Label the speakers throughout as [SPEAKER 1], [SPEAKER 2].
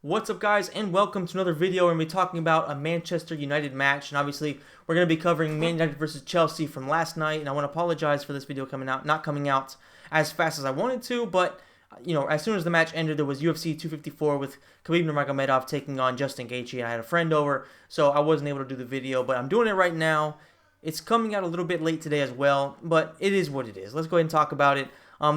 [SPEAKER 1] What's up, guys, and welcome to another video. We're going to be talking about a Manchester United match, and obviously we're going to be covering Man United versus Chelsea from last night, and I want to apologize for this video not coming out as fast as I wanted to, but as soon as the match ended, there was UFC 254 with Khabib Nurmagomedov taking on Justin Gaethje, and I had a friend over, so I wasn't able to do the video, but I'm doing it right now. It's coming out a little bit late today as well, but it is what it is. Let's go ahead and talk about it.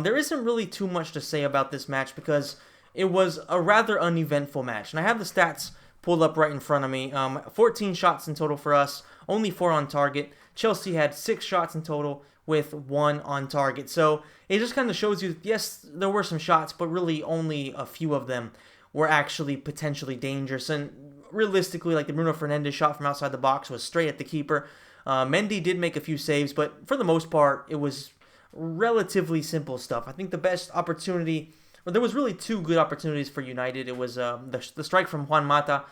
[SPEAKER 1] There isn't really too much to say about this match because it was a rather uneventful match, and I have the stats pulled up right in front of me. 14 shots in total for us, only 4 on target. Chelsea had 6 shots in total with 1 on target. So it just kind of shows you, yes, there were some shots, but really only a few of them were actually potentially dangerous. And realistically, like the Bruno Fernandes shot from outside the box was straight at the keeper. Mendy did make a few saves, but for the most part, it was relatively simple stuff. I think the best opportunity, well, there was really 2 good opportunities for United. It was the strike from Juan Mata,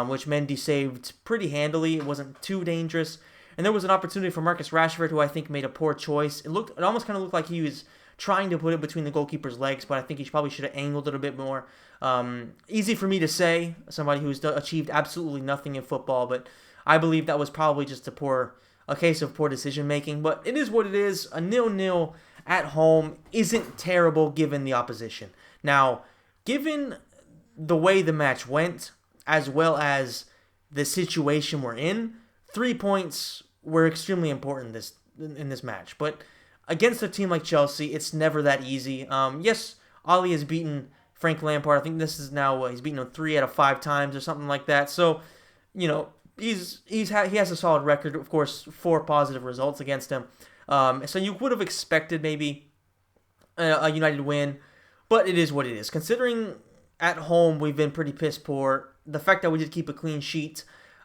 [SPEAKER 1] which Mendy saved pretty handily. It wasn't too dangerous. And there was an opportunity for Marcus Rashford, who I think made a poor choice. It almost kind of looked like he was trying to put it between the goalkeeper's legs, but I think he probably should have angled it a bit more. Easy for me to say, somebody who's achieved absolutely nothing in football, but I believe that was probably just a case of poor decision making. But it is what it is. A 0-0 at home isn't terrible given the opposition. Now, given the way the match went, as well as the situation we're in, 3 points were extremely important in this match. But against a team like Chelsea, it's never that easy. Yes, Ollie has beaten Frank Lampard. I think this is now he's beaten him 3 out of 5 times or something like that. So, he has a solid record. Of course, 4 positive results against him. So you would have expected maybe a United win, but it is what it is. Considering at home we've been pretty piss poor, the fact that we did keep a clean sheet,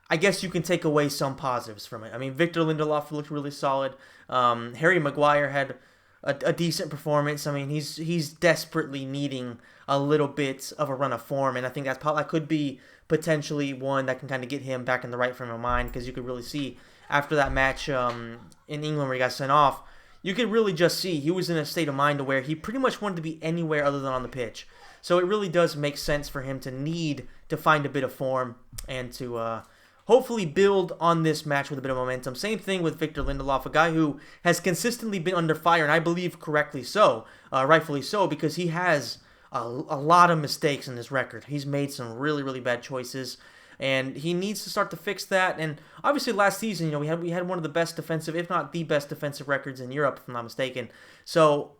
[SPEAKER 1] I guess you can take away some positives from it. I mean, Victor Lindelof looked really solid. Harry Maguire had a decent performance. I mean, he's desperately needing a little bit of a run of form, and I think that could be potentially one that can kind of get him back in the right frame of mind, because you could really see after that match in England where he got sent off, you could really just see he was in a state of mind where he pretty much wanted to be anywhere other than on the pitch. So it really does make sense for him to need to find a bit of form and to hopefully build on this match with a bit of momentum. Same thing with Victor Lindelof, a guy who has consistently been under fire, and I believe correctly so, rightfully so, because he has a lot of mistakes in his record. He's made some really, really bad choices, and he needs to start to fix that. And obviously last season, we had one of the best defensive, if not the best defensive records in Europe, if I'm not mistaken. So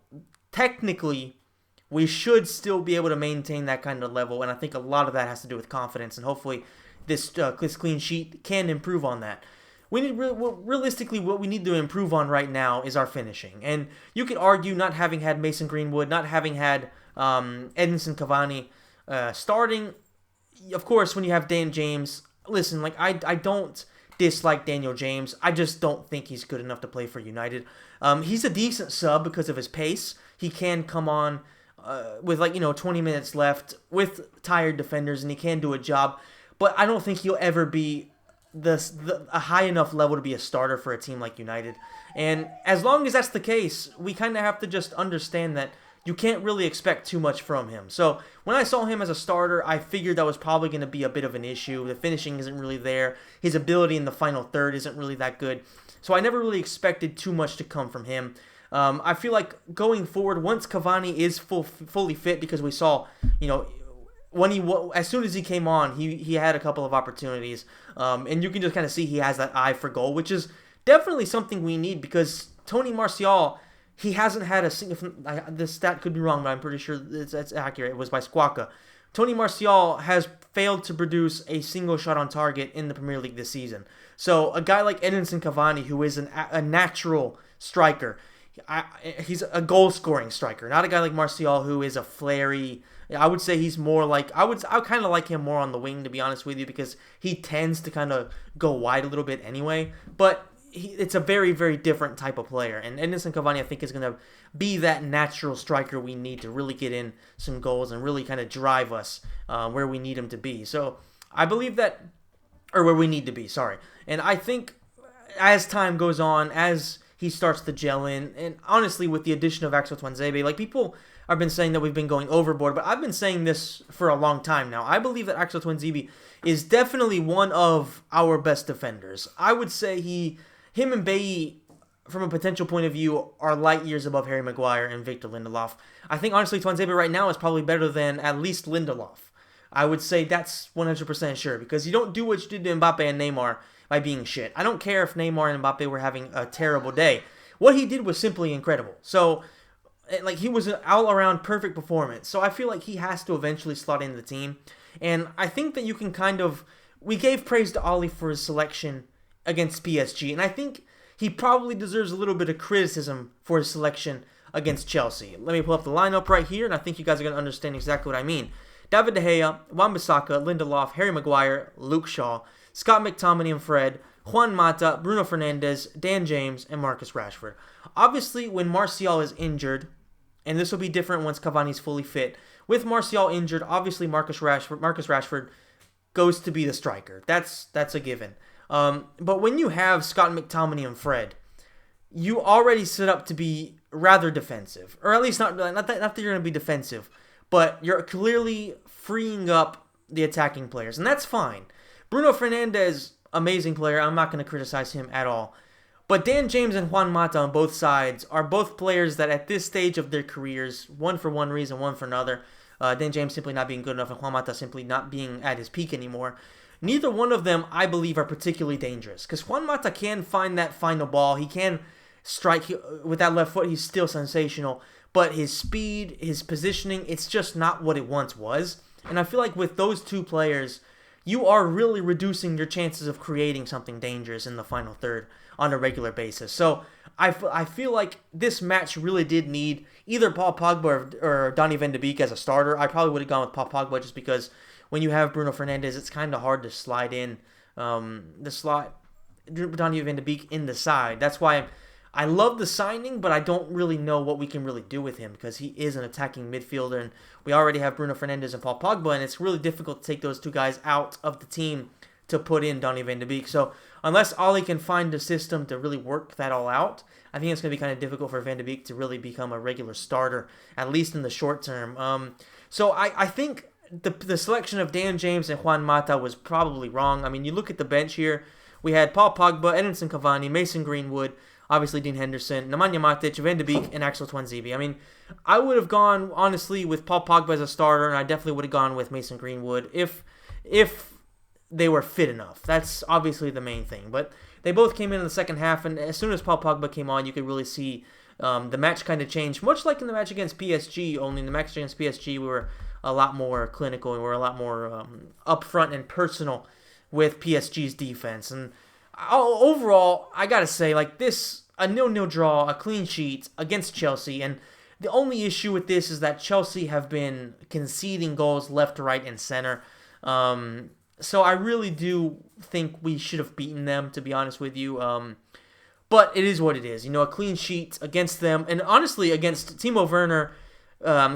[SPEAKER 1] technically, we should still be able to maintain that kind of level, and I think a lot of that has to do with confidence, and hopefully this clean sheet can improve on that. Realistically, what we need to improve on right now is our finishing. And you could argue not having had Mason Greenwood, not having had Edinson Cavani starting. Of course, when you have Dan James, listen, like I don't dislike Daniel James. I just don't think he's good enough to play for United. He's a decent sub because of his pace. He can come on with 20 minutes left with tired defenders, and he can do a job. But I don't think he'll ever be a high enough level to be a starter for a team like United. And as long as that's the case, we kind of have to just understand that you can't really expect too much from him. So when I saw him as a starter, I figured that was probably going to be a bit of an issue. The finishing isn't really there. His ability in the final third isn't really that good. So I never really expected too much to come from him. I feel like going forward, once Cavani is fully fit, because we saw, as soon as he came on, he had a couple of opportunities, and you can just kind of see he has that eye for goal, which is definitely something we need, because Tony Martial, he hasn't had a significant. This stat could be wrong, but I'm pretty sure it's accurate. It was by Squawka. Tony Martial has failed to produce a single shot on target in the Premier League this season. So a guy like Edinson Cavani, who is a natural striker, he's a goal-scoring striker, not a guy like Martial, who is a flary. I would say he's more like I kind of like him more on the wing, to be honest with you, because he tends to kind of go wide a little bit anyway. But it's a very, very different type of player, and Edinson Cavani, I think, is going to be that natural striker we need to really get in some goals and really kind of drive us where we need him to be. So I believe that, or where we need to be, sorry. And I think as time goes on, as he starts to gel in, and honestly, with the addition of Axel Tuanzebe, like people I've been saying that we've been going overboard, but I've been saying this for a long time now. I believe that Axel Tuanzebe is definitely one of our best defenders. I would say him and Bailly, from a potential point of view, are light years above Harry Maguire and Victor Lindelof. I think, honestly, Tuanzebe right now is probably better than at least Lindelof. I would say that's 100% sure, because you don't do what you did to Mbappe and Neymar by being shit. I don't care if Neymar and Mbappe were having a terrible day. What he did was simply incredible. So, like, he was an all-around perfect performance. So I feel like he has to eventually slot into the team. And I think that you can kind of... We gave praise to Oli for his selection against PSG, and I think he probably deserves a little bit of criticism for his selection against Chelsea. Let me pull up the lineup right here, and I think you guys are going to understand exactly what I mean. David De Gea, Wan-Bissaka, Lindelof, Harry Maguire, Luke Shaw, Scott McTominay and Fred, Juan Mata, Bruno Fernandes, Dan James, and Marcus Rashford. Obviously, when Martial is injured, and this will be different once Cavani's fully fit, with Martial injured, obviously Marcus Rashford goes to be the striker. That's a given. But when you have Scott McTominay and Fred, you already set up to be rather defensive, or at least not that you're going to be defensive, but you're clearly freeing up the attacking players, and that's fine. Bruno Fernandes, amazing player. I'm not going to criticize him at all. But Dan James and Juan Mata on both sides are both players that at this stage of their careers, one for one reason, one for another, Dan James simply not being good enough and Juan Mata simply not being at his peak anymore, neither one of them, I believe, are particularly dangerous. Because Juan Mata can find that final ball. He can strike with that left foot. He's still sensational. But his speed, his positioning, it's just not what it once was. And I feel like with those two players, you are really reducing your chances of creating something dangerous in the final third on a regular basis. So I feel like this match really did need either Paul Pogba or Donny van de Beek as a starter. I probably would have gone with Paul Pogba just because when you have Bruno Fernandes, it's kind of hard to slide in the slot Donny van de Beek in the side. That's why I love the signing, but I don't really know what we can really do with him because he is an attacking midfielder, and we already have Bruno Fernandes and Paul Pogba, and it's really difficult to take those two guys out of the team to put in Donny van de Beek. So unless Oli can find a system to really work that all out, I think it's going to be kind of difficult for Van de Beek to really become a regular starter, at least in the short term. So I think the selection of Dan James and Juan Mata was probably wrong. I mean, you look at the bench here. We had Paul Pogba, Edinson Cavani, Mason Greenwood, obviously Dean Henderson, Nemanja Matic, Van de Beek, and Axel Tuanzebe. I mean, I would have gone, honestly, with Paul Pogba as a starter, and I definitely would have gone with Mason Greenwood if they were fit enough. That's obviously the main thing. But they both came in the second half, and as soon as Paul Pogba came on, you could really see the match kind of change, much like in the match against PSG, only in the match against PSG, we were a lot more clinical, and we were a lot more upfront and personal with PSG's defense. And overall, I gotta say, like, this, a 0-0 draw, a clean sheet against Chelsea, and the only issue with this is that Chelsea have been conceding goals left, right, and center. So I really do think we should have beaten them, to be honest with you. But it is what it is. You know, a clean sheet against them, and honestly, against Timo Werner,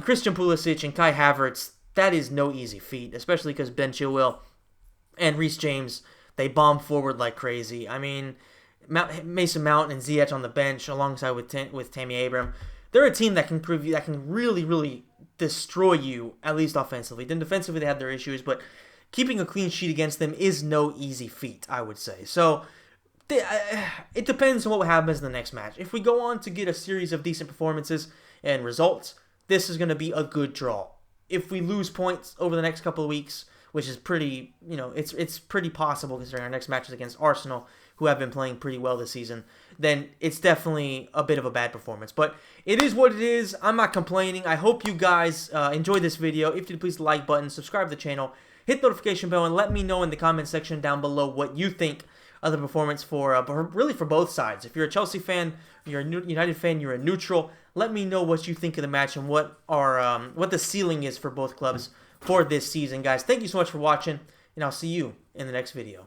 [SPEAKER 1] Christian Pulisic, and Kai Havertz, that is no easy feat, especially because Ben Chilwell and Reece James, they bomb forward like crazy. I mean, Mason Mount and Ziyech on the bench alongside with Tammy Abraham, they're a team that can really, really destroy you, at least offensively. Then defensively, they have their issues, but keeping a clean sheet against them is no easy feat, I would say. So it depends on what happens in the next match. If we go on to get a series of decent performances and results, this is going to be a good draw. If we lose points over the next couple of weeks, which is pretty, it's pretty possible considering our next match is against Arsenal, who have been playing pretty well this season, then it's definitely a bit of a bad performance. But it is what it is. I'm not complaining. I hope you guys enjoyed this video. If you did, please like button, subscribe to the channel, hit the notification bell, and let me know in the comment section down below what you think of the performance for both sides. If you're a Chelsea fan, you're a United fan, you're a neutral, let me know what you think of the match and what the ceiling is for both clubs for this season, guys. Thank you so much for watching, and I'll see you in the next video.